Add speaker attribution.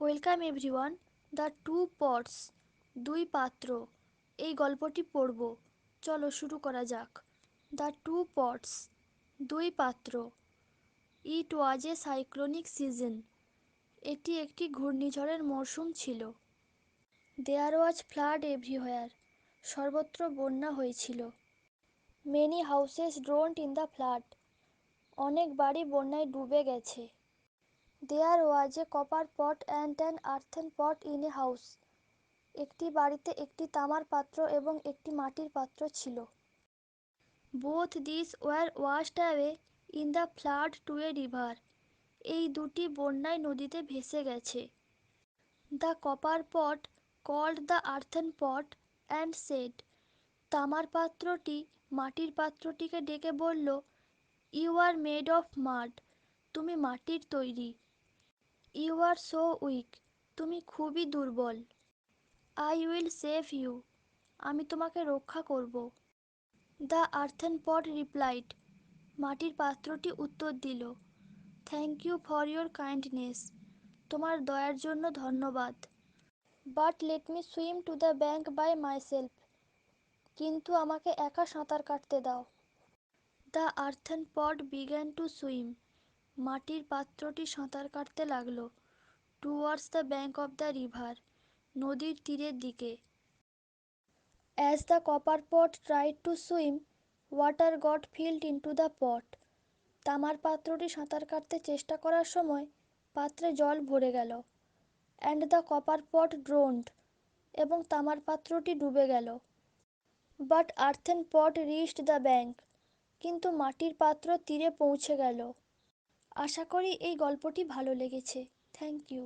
Speaker 1: Welcome everyone. The two pots, দুই পাত্র, এই গল্পটি পড়ব। চলো শুরু করা যাক। দ্য টু পটস, দুই পাত্র। ইট ওয়াজ এ সাইক্লোনিক সিজন, এটি একটি ঘূর্ণিঝড়ের মরশুম ছিল। দেয়ার ওয়াজ ফ্লাড এভরিহোয়ার, সর্বত্র বন্যা হয়েছিল। Many houses drowned in the flood, অনেক বাড়ি বন্যায় ডুবে গেছে। There was a copper pot and an earthen pot in a house, একটি বাড়িতে একটি তামার পাত্র এবং একটি মাটির পাত্র ছিল। Both this were washed away in the flood to a river, এই দুটি বন্যায় নদীতে ভেসে গেছে। The copper pot called the earthen pot and said, তামার পাত্রটি মাটির পাত্রটিকে ডেকে বলল, you are made of mud, তুমি মাটির তৈরি। ইউ আর সো উইক, তুমি খুবই দুর্বল। আই উইল সেভ ইউ, আমি তোমাকে রক্ষা করব। দ্য আর্থেন পট রিপ্লাইড, মাটির পাত্রটি উত্তর দিল, thank you for your kindness, তোমার দয়ার জন্য ধন্যবাদ। But let me swim to the bank by myself, কিন্তু আমাকে একা সাঁতার কাটতে দাও। The earthen pot began to swim, মাটির পাত্রটি সাঁতার কাটতে লাগলো। Towards the bank of the river, নদীর তীরের দিকে। As the copper pot tried to swim, water got filled into the pot, তামার পাত্রটি সাঁতার কাটতে চেষ্টা করার সময় পাত্রে জল ভরে গেল। অ্যান্ড দ্য কপার পট ড্রোন্ড, এবং তামার পাত্রটি ডুবে গেল। But earthen pot reached the bank, কিন্তু মাটির পাত্র তীরে পৌঁছে গেল। আশা করি এই গল্পটি ভালো লেগেছে। Thank you.